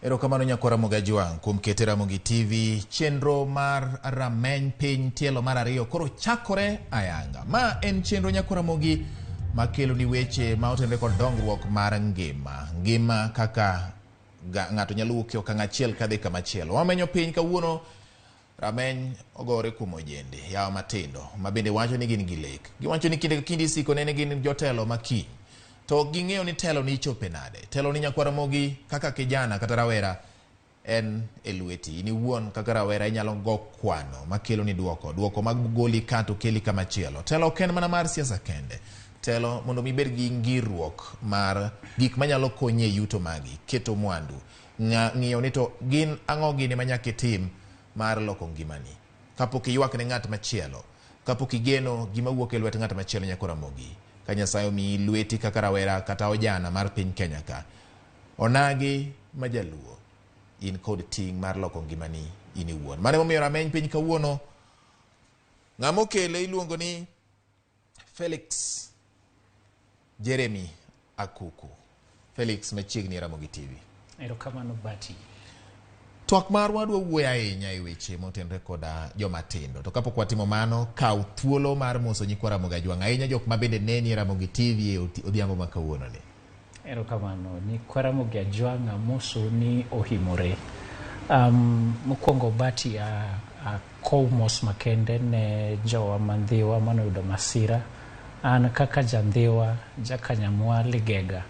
Erokamano nyakora Mugajuang kuom kete Ramogi TV chenro mar rameny piny tielo mar ariyo koro chakore ayanga. Ma en chenro nyakora Ramogi makelo ni weche ma otenre kod dongruok mar ngima kaka ng'ato nyalo wuok e okang' achiel kadhi kamachielo. Wamenyo piny kawuono rameny ogore kuom ojende yawa matindo ma bende wacho ni gin gi lek. Giwacho ni kinde ka kinde isiko nene gin jotelo makiny. To ging'eyo ni telo ni ichope nade. Telo ni nyakwa Ramogi kaka kijana kata rawera en elweti. Ni wuon kaka rawera inyalo go kwano makelo ni duoko mag goli kato keli kamachielo. Telo ok en mana mar siasa kende. Telo mondo mibed gi ngirruok mar gik manyalo konyi e yuto magi, keto mwandu, ng'iyo ni to gin ang'o gini manyaka itim mar loko ngimani. Kapok iywak ne ng'at machielo, kapok igeno gima wuok e lwet ng'at machielo nyakwa Ramogi. Ka Nyasaye omiyi lweti kaka rawera kata ojana mar piny Kenya ka. Onagi majaluo in kod ting' mar loko ngimani in iwuon. Mane momiyo rameny piny kawuono ng'ama okele iluongo ni Felix Jeremy Akuku. Felix machiegni Ramogi TV. Erokamano Bati. Twak marwa dwa wuoyo ahinya e weche motenre koda joma tindo. To kapok watimo mano, kaw thuolo mar moso nyikwa Ramogi Ajwang' ahinya jok ma bende neni Ramogi TV odhiambo ma kawuono ni. Erokamano nyikwa Ramogi Ajwang' amoso ni ohimore. Mokwongo Bati kow mos makende ne jowa mandhiwa manoyudo masira. An kaka jandhiwa jakanyamwa Ligega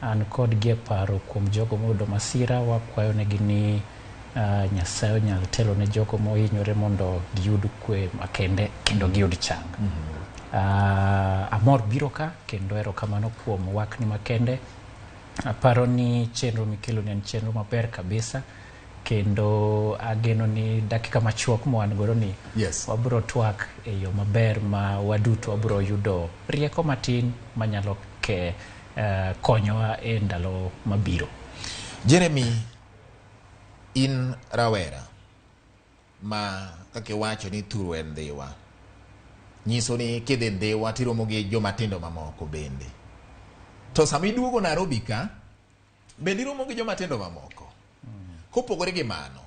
an kod gie paro kuom jogo moyudo masira. Wakwayo negi ni Nyasaye onyal telo ne jogo mohinyore mondo giyud kwe makende kendo giyud chang. Amor biro ka kendo erokamano kuom wakni makende. Aparo ni chenro mikelo ni en chenro maber kabisa kendo ageno ni dakika machuok mwan godo ni wabro twak e yo maber ma waduto wabro yudo rieko matin manyalo konyowa e ndalo mabiro. Jeremy, in rawera ma kake wacho ni thuru en dhiwa. Nyiso ni kidhi dhiwa tiromo gi joma tindo mamoko bende. To sama iduogo Nairobi ka bende iromo gi joma tindo mamoko. Kopogore gi mano,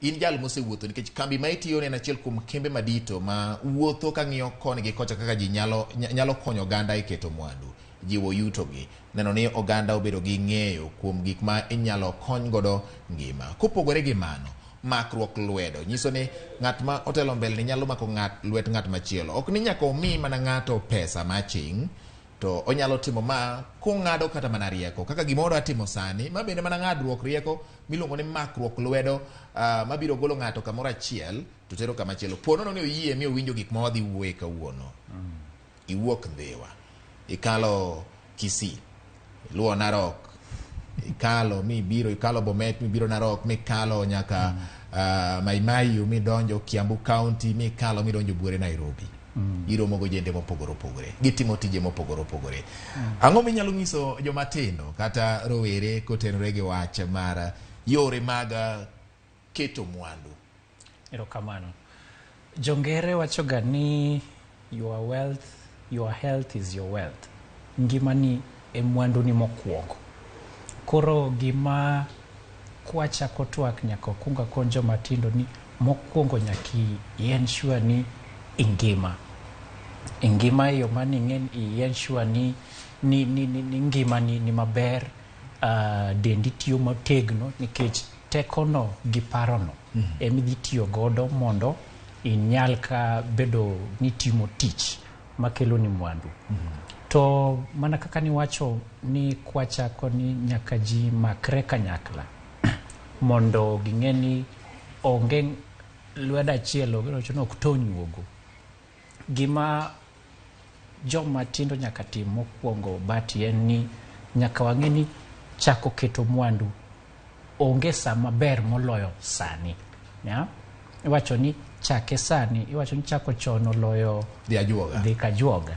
in jal mosewuotho nikech kambi ma itiyo en achiel kuom kembe madito ma wuotho ka ng'iyo koni gi kocha kaka ji nyalo konyo oganda e keto mwandu, jiwo yuto gi, neno ni oganda obedo gi ng'eyo kuom gik ma inyalo kony godo ngima. Kopogore gi mano, makruok lwedo nyiso ni ng'at ma otelo mbele ni nyalo mako lwet ng'at machielo. Ok ni nyaka omi mana ng'ato pesa maching, to onyalo timo ma kung'ado kata mana rieko kaka gimoro atimo sani ma bende mana ng'adruok rieko miluongo ni makruok lwedo mabiro golo ng'ato kamoro achiel to tero kamachielo. Ponono ni oyie mi owinjo gik ma wadhi wuoye kawuono. Iwuok Dhiwa, ikalo Kisii, iluwo Narok, ikalo Bomet, mibiro Narok, mikalo nyaka Maimayu, midonjo Kiambu County, midonjo Buore Nairobi. Iromo go jende mopogore opogore, gitimo tije mopogore opogore. Ang'o minyalo nyiso joma tindo kata rowere kotenore gi wach mar yore mag keto mwandu? Erokamano. Jongere wachoga ni your health is your wealth. Ngimani e mwandu ni mokwongo. Koro gima kwachako twak nyaka kunga kon joma tindo ni mokwongo nyaki ensure ni ingima yo mani ensure ni ngima ni maber, dendi tiyo motegno nikech tekono gi parono emidhi tiyo godo mondo inyal ka bedo ni timo tich makelo ni mwandu. To mana kaka ni wacho ni kwachako ni nyaka ji makre kanyakla mondo ging'eni onge lwedo achiel ok tony wuogo. Gima joma tindo nyaka tim mokwongo Bati en ni nyaka wang'e ni chako keto mwandu onge sa maber moloyo sani. Iwacho ni chake sani, iwacho ni chako chono loyo dhi kajuoga.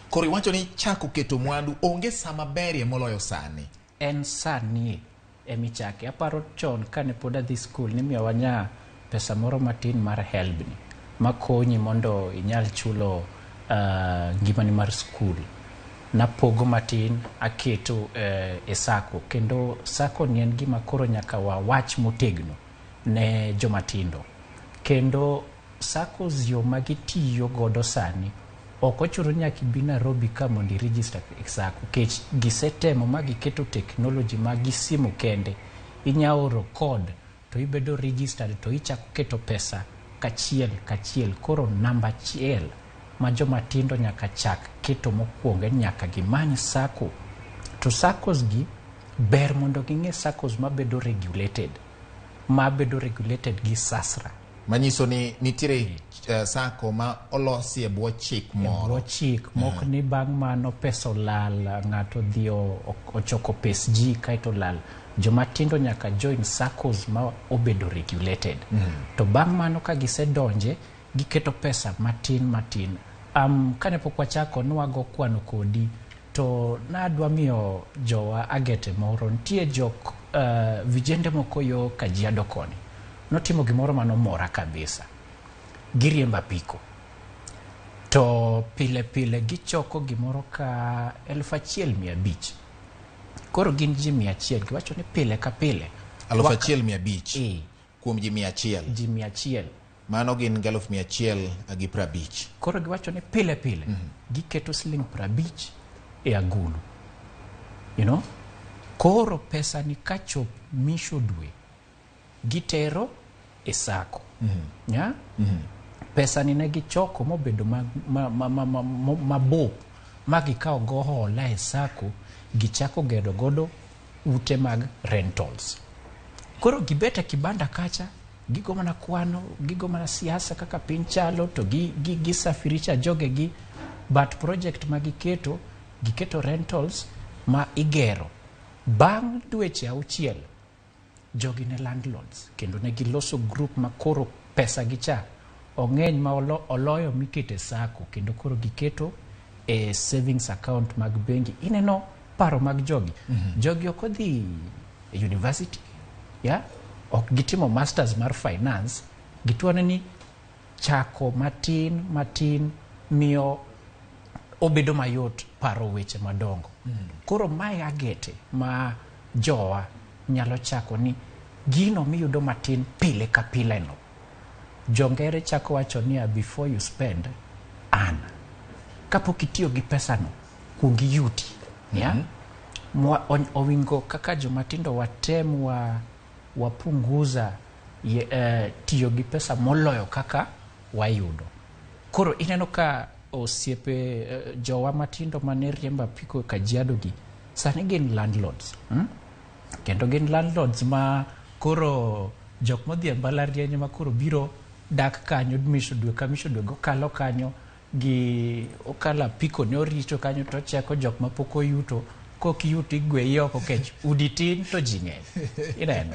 Koro iwacho ni chako keto mwandu onge sa maber moloyo sani. En sani emichake. Aparo chon kane pod adhi skul nimiyowa nya pesa moro matin mar HELB makonyi mondo inyal chulo ngimani mar skul. napogo matin aketo e sako, kendo sako ni en gima koro nyaka wawach motegno ne jomatindo. Kendo sako yo magitiyo godo sani ok ochuno nyaka ibi Nairobi ka mondo i-register e sako, kech gisetemo ma giketo technology ma gisimu kende inya oro code to ibedo registered to ichako keto pesa kachiel. Koro namba achiel ma jomatindo nyaka chak keto mokwongo en nyaka gimany sako. To sakos gi ber mondo ging'e sakos mabedo regulated gi SASRA. Manyiso ni nitiere sako ma olosi e bwo chik moro. E bwo chik, mok ni bang' mano pesa olal, ng'ato dhi ochoko pes ji kaeto lal. Jomatindo nyaka join sakos ma obedo regulated. To bang' mano ka gisedonje, giketo pesa matin. Kane pok wachako nwago kwano kodi, to nadwa miyo jowa agete moro. Nitie jok vijende moko yo Kajiado koni. Notimo gimoro manomora kabisa. Giriembo apiko. To pile gichoko gimoro ka 1,500. Koro gin ji 100, giwacho ni pile ka pile 1,500 kuom ji 100. Ji 100. Mano gin 1,150. Koro giwacho ni pile giketo siling 50 e agulu. You know? Koro pesa ni kachop misho dwe gitero e sako. Ya? Pesa ni ne gichoko mobedo mabop magikawo go hola e sako, gichako gedo godo ute mag rentals. Koro gibeta kibanda kacha, gigo mana kwano, gigo mana siasa kaka piny chalo, to gisafirisha jogegi, but project magiketo, giketo rentals ma igero. Bang' dweche 6, jogi ne landlords, kendo ne giloso group ma koro pesa gicha ong'eny ma oloyo mikete sako, kendo koro giketo e savings account mag bengi. Ineno paro mag jogi. Jogi ok odhi university, ya? Ok gitimo masters mar finance, gituone ni chako matin miyo obedo mayot paro weche madongo. Koro mae agete ma jowa nyalo chako ni gino miyudo matin pile ka pile no. Jongere chako wacho ni before you spend, kapok itiyo gi pesa no, kuongi yuti. Ya? Owingo kaka jomatindo watem wapunguza tiyo gi pesa moloyo kaka wayudo. Koro ineno ka osiepe jowa matindo mane riemba piko Kajiado gi sani gin landlords. Kendo gin landlords ma koro jok modhi mbalariany ma koro biro dak kanyo misho dwe ka misho dwe, gokalo kanyo gi okala piko ne orito kanyo, to cheko jok ma pok oyuto, kok yuto igwe oko kech udi tin to ji ng'eny. Ineno.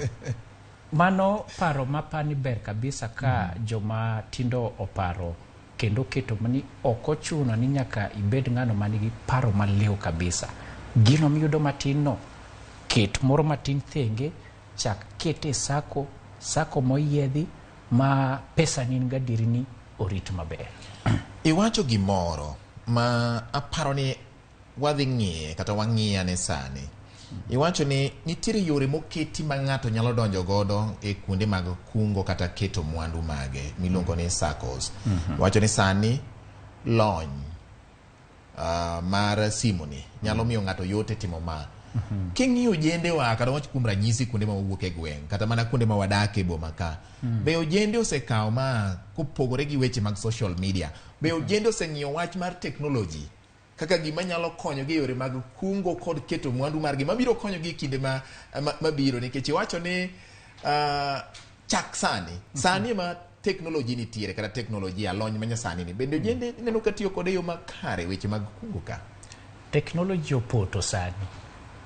Mano paro mapani ber kabisa ka joma tindo oparo, kendo keto mani ok ochuno ni nyaka ibed ng'ano manigi paro maliw kabisa. Gino miyudo matin no, ket moro matin thenge, chak kete sako moyiedhi ma pesa nin gadiri ni orit maber. Iwacho gimoro ma aparo ni wadhi ng'iye kata wang'iya ne sani. Iwacho ni nitiere yore moketi ma ng'ato nyalo donjo godo e kuonde mag kungo kata keto mwandu mage miluongo ni SACCOs. Iwacho ni sani lony mar simu ni nyalo miyo ng'ato yote timo ma. King'iyo jende wa kata wach kuom ranyisi kuonde ma wuok e gweng' kata mana kuonde ma wadake e boma ka, be ojende osekawo ma kopogore gi weche mag social media, be ojende oseng'iyo wach mar technology kaka gima nyalo konyo gi yore mag kungo kod keto mwandu margi mabiro konyo gi kinde mabiro, nikech iwacho ni chak sani ma technology nitiere kata teknolojia lony manyasani ni, bende ojende neno ka tiyo kode yo makare weche mag kungo ka. Teknoloji opoto sani,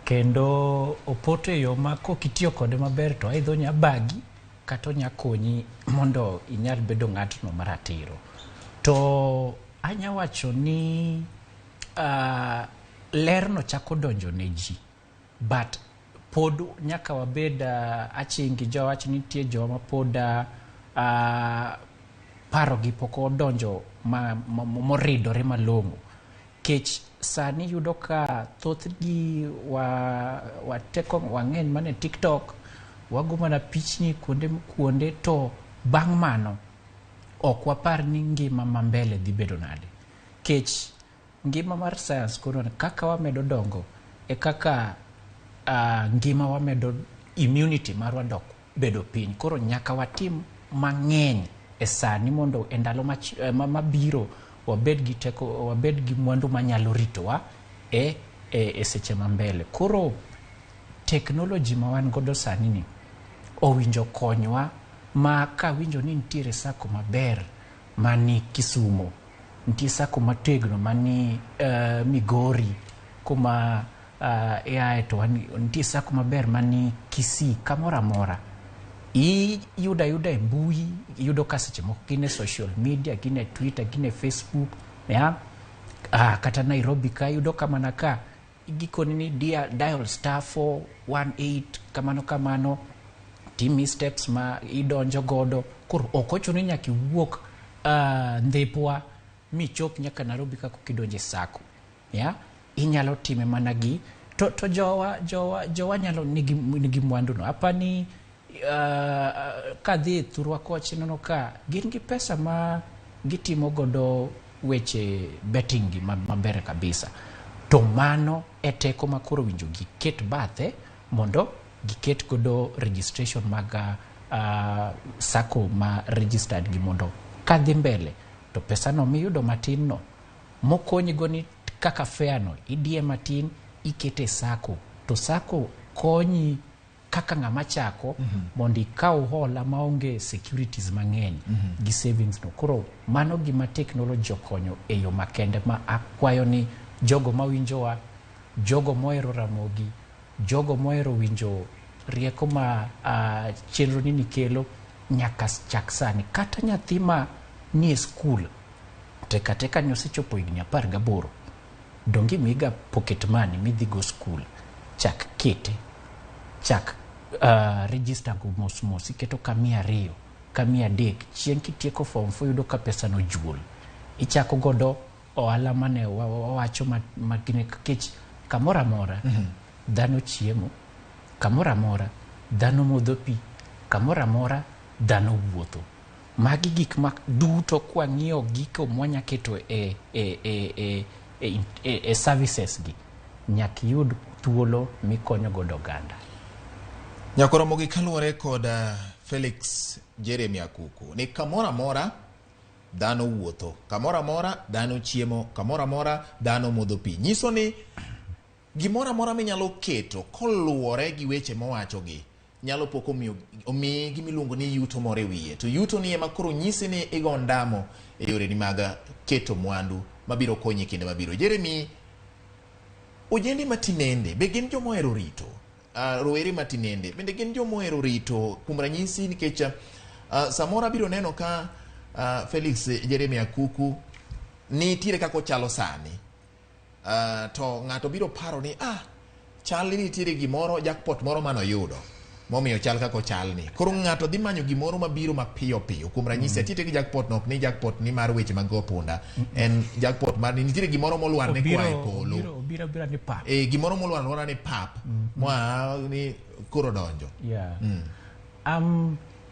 kendo opoto e yo ma kokitiyo kode maber to aidho nya bagi kata nya konyi mondo inyal bedo ng'atno maratiro. To anya wacho ni lerno chako donjo ne ji, but pod nyaka wabed achingi jowach nitie jowa ma pod paro gi pok odonjo moridore malong'o, kech sani yudo ka thoth gi wateko wang'eny mane TikTok wago mana pichni kuonde to bang' mano ok wapar ni ngima ma mbele dhi bedo nade. Kech ngima mar science koro kaka wamedo dongo e kaka ngima wamedo immunity marwa dok bedo piny. Koro nyaka watim mang'eny e sani mondo e ndalo mabiro wabed gi teko, wabed gi mwandu manyalo ritowa e seche ma mbele. Koro technology ma wan godo sani ni owinjo konywa, ma ka winjo ni nitiere sako maber mani Kisumo, nitie sako mategno mani Migori, kuma to nitie sako maber mani Kisii, kamoro amora. Yuda e mbui, yudo ka seche moko gin e social media, gin e Twitter, gin e Facebook, kata Nairobi ka yudo kamana ka gikoni ni dial star 418 kamano timi steps ma idonjo godo. Koro ok ochuno nyaka iwuok ndhipwa michop nyaka Nairobi ka kidonje sako. Inyalo time mana gi to jowa nyalo nigi mwandu no. Apani kadhi thurwa koch nono ka gin gi pesa ma gitimo godo weche betting gi maber kabisa. To mano e teko ma koro winjo giket bathe mondo giket godo registration mag sako ma registered gi mondo kadhi mbele to pesa no miyudo matin no mokonyi go ni kaka fair no idie matin ikete sako, to sako konyi kaka ng'ama chako mondo ikaw hola maonge securities mang'eny gi savings no. Koro mano gima technology okonyo e yo makende, ma akwayo ni jogo mawinjowa, jogo mohero Ramogi, jogo mohero winjo rieko ma chenro ni kelo, nyaka chak sani. Kata nyathi ma ni e skul teka ni osechopo higni 18 dongi miga pocket money midhi go skul, chak kete, chak register go mos iketo ka 200 ka 300. Chieng' kitieko form 4 yudo ka pesa no juol, ichako godo ohala mane wawacho magine kech kamoro amora dhano chiemo, kamoro amora dhano modho pi, kamoro amora dhano wuotho. Magi gik ma duto kwang'iyo giko mwanya keto e services gi, nyaka yud thuolo mikonyo godo oganda. Nyakoro mogi kaluwore kod Felix Jeremy Akuku ni kamoro amora dhano wuotho, kamoro amora dhano chiemo, kamoro amora dhano modho pi. Nyiso ni gimoro amora minyalo keto koluwore gi weche mowacho gi nyalo poko omi gimiluongo ni yuto moro e wiye. To yuto ni ema koro nyisi ni igo ndamo e yore ni mag keto mwandu mabiro konyi kinde mabiro. Jeremy, ojende matinende be gin jomohero rito, rowere matinende bende gin jomohero rito kuom ranyisi, nikech samora biro neno ka Felix Jeremy Akuku nitiere kako chalo sani, to ng'ato biro paro ni chal ni nitiere gimoro, jackpot moro mano yudo momiyo chal kako chal ni. Koro ng'ato dhi manyo gimoro mabiro mapiyo piyo. Kuom ranyisi atiete gi jackpot nok ni jackpot ni mar weche mag opunda, en jackpot mar nitiere gimoro molwar ne kwa e polo, biro ni pap, gimoro molwar ni pap moa ni koro donjo.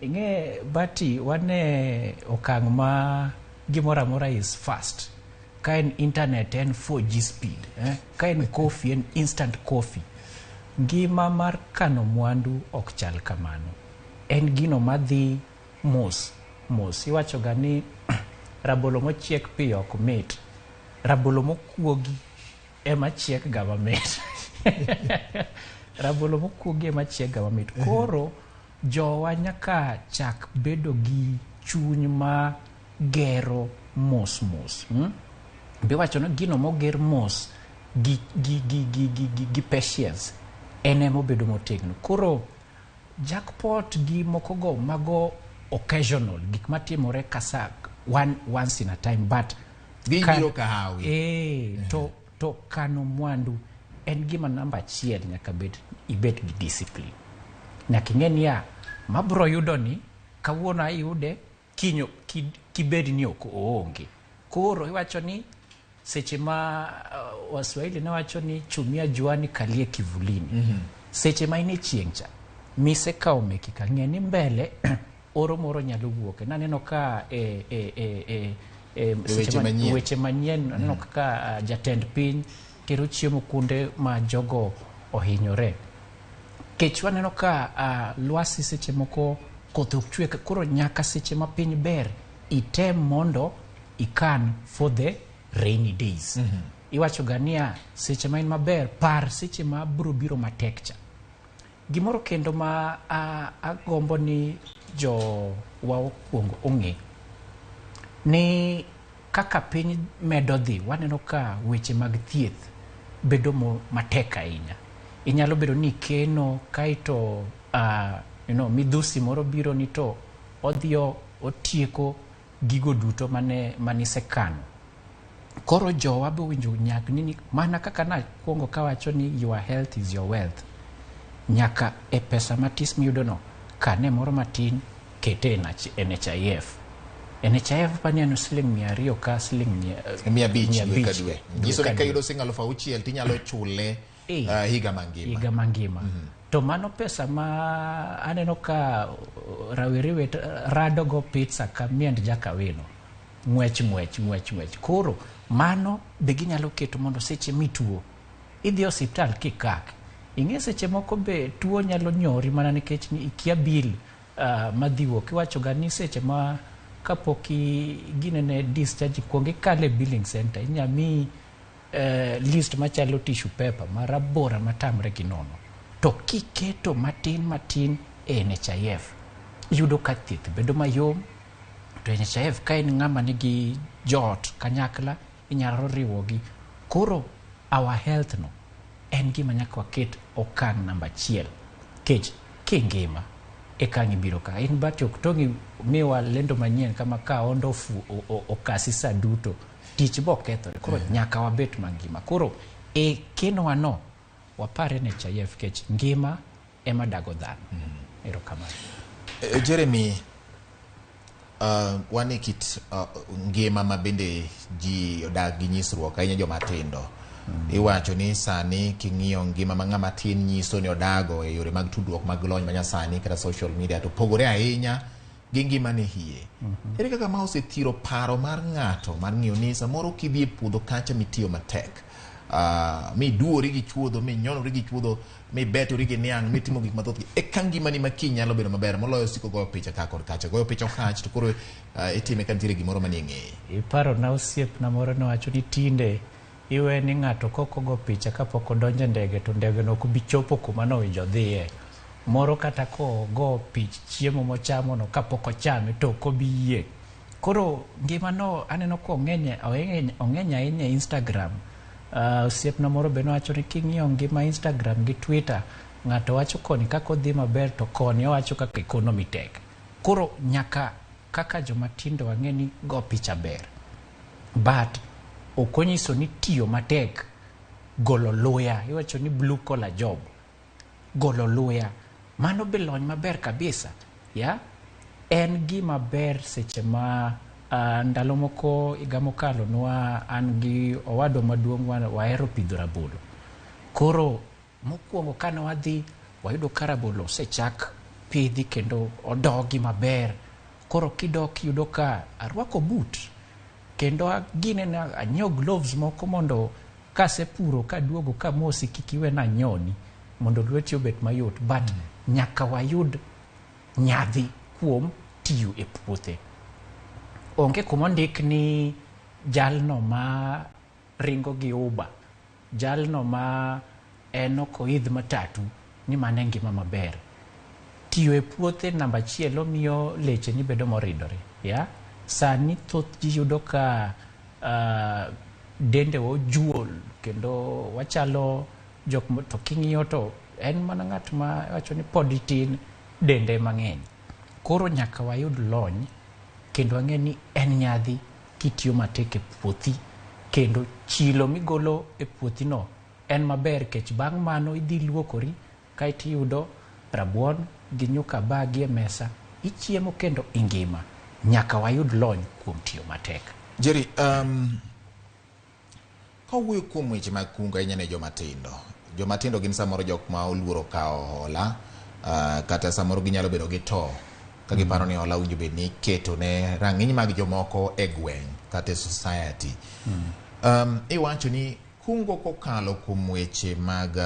Inge bati wane okang' ma gimoro amora is fast. Ka en internet en 4G speed, ka en coffee en instant coffee. Ngima mar kano mwandu ok chal kamano, en gino madhi mos. Iwacho ga ni rabolo mochiek piyo ok mit, rabolo mokuogi ema chiek ga mamit. Rabolo mokuogi ema chiek ga mamit. Koro jowa nyaka chak bedo gi chuny ma gero mos. Be wacho no gino moger mos gi patience ene mo bedo motegno. Koro jackpot gi mokogo mago occasional, gik matimore kasa once in a time, but gibiro kahawi. To kano mwandu en gima namba 1 nyaka ibet gi discipline. Nyaka ing'e niya, mabro yudo ni kawuono ayude, kinyo kibed ni ok oonge. Koro iwacho ni seche ma Waswahili ne wacho ni chumia juani kalie kivulini. Seche ma ine chieng' cha mise kao meki ka ng'e ni mbele oro moro nyalo wuoke. Naneno ka weche manyien naneno kaka jatend piny tero chiemo kunde ma jogo ohinyore. Kech waneno ka lwasi seche moko koth ok chwe, koro nyaka seche ma piny ber item mondo ikan for the rainy days. Iwacho gania seche ma in maber par seche ma bro biro matek cha. Gimoro kendo ma agombo ni jo wa okuongo ong'e ni kaka piny medo dhi, waneno ka weche mag thieth bedo matek ahinya. Inyalo bedo ni keno kaito midhusi moro biro ni to odhio otieko gigo duto manisekano. Koro jowa be winjo nyak ni mana kaka na kuongo kawacho ni your health is your wealth. Nyaka e pesa matis miyudo no kane moro matin kete NHIF. NHIF paniano siling 200 ka siling 500 dwe. Giso ni kayudo siling 6,000 tinyalo chule higa mangima. To mano pesa ma aneno ka rawere rado go pizza ka miend jakaweno. Ngwech. Koro mano be ginyalo keto mondo seche mituo idhi hospital kikak. Ing'e seche moko be tuo nyalo nyori mana nikech ni ikia bil madhiwo. Kiwacho ga ni seche ma kapok ginene discharge kuonge kale billing center inyami list machalo tissue paper marabora matamre gi nono. To kiketo matin NHIF yudo ka thieth bedo mayom. To NHIF ka en ng'ama nigi jot kanyakla inyalo riwogi. Koro our health no en gima nyaka waket okang' namba 1. Kech kingima ekang' ibiro ka. In bati ok tongi miwa lendo manyien kama ka ondo okasi sa duto. Tich bo kethore. Koro nyaka wabet mangima. Koro keno wano wapare NHIF kech ngima ema dago dhano. Erokamano. Jeremy, wane kit ngima mabende ji odag gi nyisruok ahinya joma tindo. Iwacho ni sani king'iyo ngima ma ng'ama tin nyiso ni odago e yore mag tudruok mag lony manyasani kata social media to pogore ahinya gi ngima ne hie. Ere kaka ma osethiro paro mar ng'ato mar ng'iyo ni samoro kidhi e puodho kacha mitiyo matek, mi duori gi chuodho, mi nyonori gi chuodho, mi betori gi niang', mi timo gik mathoth gi eka ngimani ma kiny nyalo bedo maber moloyo siko goyo picha ka kod kacha. Goyo picha okach to koro itime ka nitiere gimoro manie ng'eye. Iparo na osiepna moro nowacho ni tinde iwe ni ng'ato koko go picha kapok odonjo ndege to ndege no ok bi chopo kuma nowinjo dhiye. Moro kata ko go pich chiemo mochamo no kapok ochame to ok obi yie. Koro ngima no aneno ko ong'eny ahinya e Instagram. Osiepna moro be nowacho ni king'iyo ngima Instagram gi Twitter, ng'ato wacho koni kaka odhi maber to koni owacho kaka economy tek. Koro nyaka kaka joma tindo wang'e ni go picha ber. But okonyiso ni tiyo matek golo luya. Iwacho ni blue collar job. Golo luya. Mano be lony maber kabisa. Ya? En gima ber seche ma ndalo moko higa mokalo nwa an gi owado maduong' wahero pidho rabolo. Koro mokwongo kane wadhi wayudo ka rabolo osechak pidhi kendo odogi maber. Koro kidok yudo ka arwako boot kendo gine na anyiew gloves moko mondo kasepuro kaduogo kamosi kikiwe na nyoni mondo lweti obet mayot. But nyaka wayud nyadhi kuom tiyo e puothe. Onge kumondik ni jalno ma ringo gi Uber, jalno ma enoko idh matatu ni mane ngima maber. Tiyo e puothe namba 1 omiyo leche ni bedo moridore. Ya? Sani thoth ji yudo ka dende ojuol kendo wachalo jok to king'iyo to en mana ng'at ma wacho ni pod tin dende mang'eny. Koro nyaka wayud lony kendo wang'e ni en nyadhi kitiyo matek e puothi kendo chilo migolo e puothi no en maber kech bang' mano idhi luokori kaiti yudo rabuon gi nyuka bagi e mesa ichiemo kendo ingima. Nyaka wayud lony kuom tiyo matek. Jerry, kawuoyo kuom weche mag kungo ahinya ne joma tindo gin samoro jok ma oluoro kao hola kata samoro ginyalo bedo gi to ka giparo ni hola winjo bed ni keto ne rang'iny mag jomoko e gweng' kata e society. Iwacho ni kungo kokalo kuom weche mag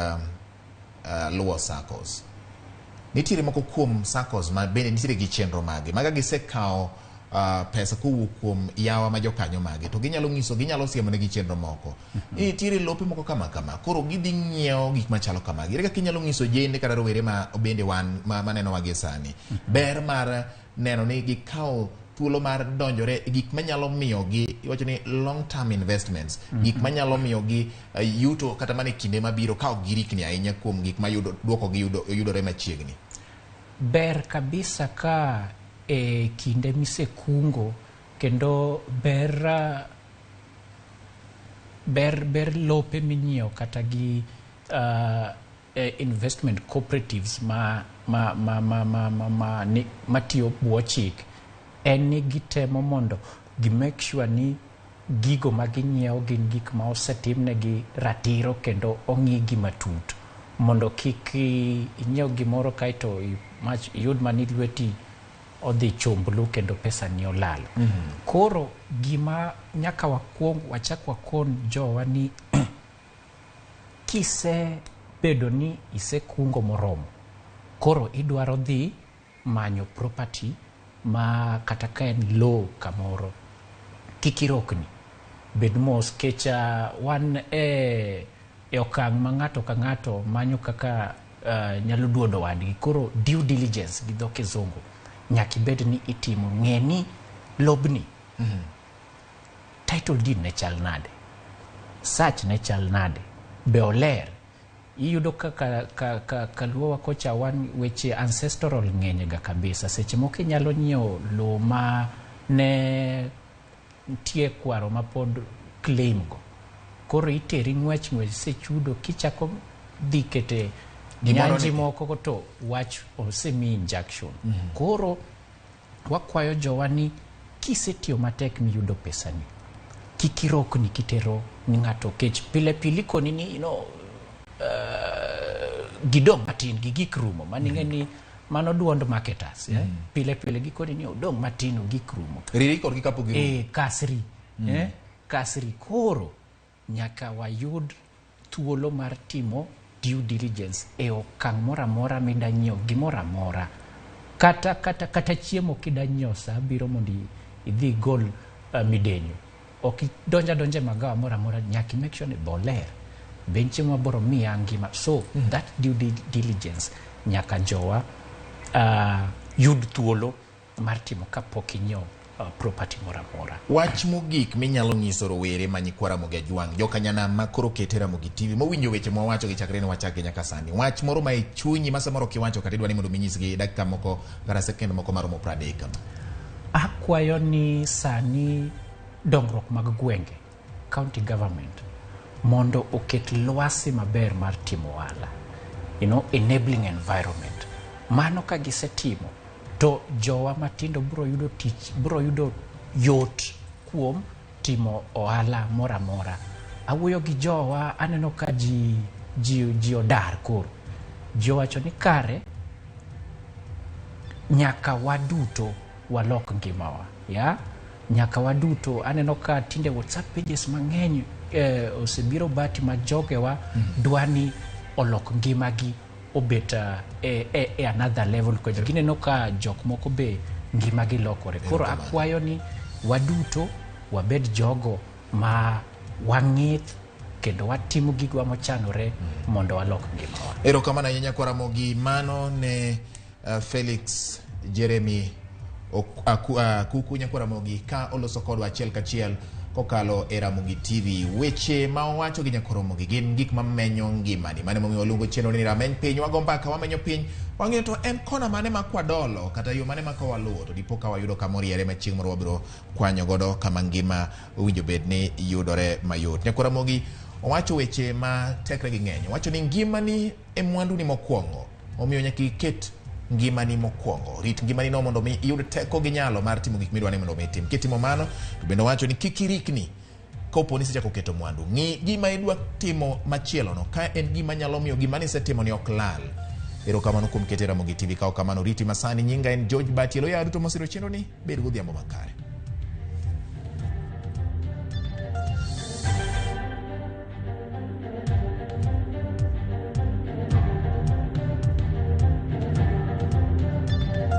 luwo SACCOs. Nitiere moko kuom SACCOs ma bende nitiere gi chenro mage maga gisekao pesa kowuok kuom yawa ma jokanyo mage to ginyalo siemo ne gi chenro moko. Nitiere lope moko kama koro gidhi ng'iewo gik machalo kama. Ere kaka inyalo nyiso jende kata rowere ma bende wan maneno wagi sani ber mar neno ni gikawo thuolo mar donjore gik manyalo miyo gi iwacho ni long term investments, gik manyalo miyo gi yuto kata mane kinde mabiro ka ok girikni ahinya kuom gik ma duoko gi yudore machiegni. Ber kabisa ka kinde misekungo kendo ber lope minyiewo kata gi investment cooperatives matiyo buo chik en ni gitemo mondo gi make sure ni gigo ma ginyiewo gin gik ma osetimnegi ratiro kendo ong'igi matut mondo kik inyiew gimoro kaito iyud mani lweti odhi chomblu kendo pesa ni olal. Koro gima nyaka wachak wakon jowa ni kise bedo ni isekungo moromo koro idwaro dhi manyo property ma kata ka en low kamoro kikirokni bed mos kecha wan e okang' ma ng'ato ka ng'ato manyo kaka nyalo duodo wadgi. Koro due diligence gi dho kizungu nyaki bed ni itimo ng'eni lobni title deed ne chal nade, search ne chal nade, be oler. Iyudo ka luowa kocha wan weche ancestral ng'enye ga kabisa. Seche moko inyalo nyiewo lo ma ne tie kwaro ma pod claim go koro iteri ng'wech sechudo kichako dhi kete nyanji moko to wach osemi injunction. Koro wakwayo jowa ni kisetiyo matek miyudo pesa ni kikirokni kitero ni ng'ato kech pile koni ni gidong matin gi gik rumo maning'e ni mano duond marketers pile gikoni ni odong matin gik rumo korgi kapo gi kasri koro nyaka wayud thuolo mar timo due diligence e okang' moramora mida nyiewo gimoramora kata chiemo kida nyiewo sa biro mondo idhi gol midenyo ok donja magawa moramora nyaki make sure ni boler benche maboro miya ngima so that due diligence nyaka jowa yud thuolo mar timo kapok inyiewo property moramora. Wach mogik minyalo nyiso rowere manyikwara Ramogi Ajwang' jokanyanam ma koro kete Ramogi TV mowinjo weche mwawacho gi chakre ne wachake nyaka sani. Wach moro ma chunyi ma samoro kiwacho kata idwani mondo minyisgi dakika moko kata sekend moko maromo 30 kama. Akwayo ni sani dongruok mag gwenge county government mondo oket lwasi maber mar timo ohala, enabling environment. Mano ka gisetimo to jowa matindo bro yudo yot kuom timo ohala moramora. Awuoyo gi jowa aneno ka ji odar koro. Jowacho ni kare nyaka waduto walok ngimawa. Nyaka waduto aneno ka tinde WhatsApp pages mang'eny osebiro bati ma jogewa dwani olok ngimagi obet another level ko gineno ka jok moko be ngimagi lokore. Koro akwayo ni waduto wabed jogo ma wang'ith kendo watimo gigwa mochanore mondo walok ngimawa. Erokamano ahinya kwa Ramogi. Mano ne Felix Jeremy Kuku nyakwa Ramogi ka oloso kodwa achiel kachiel kokalo e Ramogi TV. Weche ma owacho gi nyakwa Ramogi gin gik mamenyo ngimani. Mane momiyo luongo chenro ni Rameny Piny. Wago mbaka wamenyo piny wang'eyo to en kona mane ma kwadolo kata yo mane ma kawaluwo to dipo ka wayudo kamoriere ma chieng' moro wabiro kwanyo godo kama ngima owinjo bed ni yudore mayot. Nyakwa Ramogi owacho weche ma tekre gi ng'eny. Owacho ni ngimani e mwandu ni mokwongo, omiyo nyaka iket ngimani mokwongo. Rit ngimani no mondo iyud teko gi nyalo mar timo gik midwani mondo itim. Kitimo mano to bende wacho ni kikirikni kopo ni sichako keto mwandu. Ng'i gima idwa timo machielo no, ka en gima nyalo miyo gima ni setimo ni ok lal. Erokamano kuom keto Ramogi TV. Kao kamano riti masani, nyinga en George Batielo. Ya duto mosiro chenro ni, bed godhiambo makare.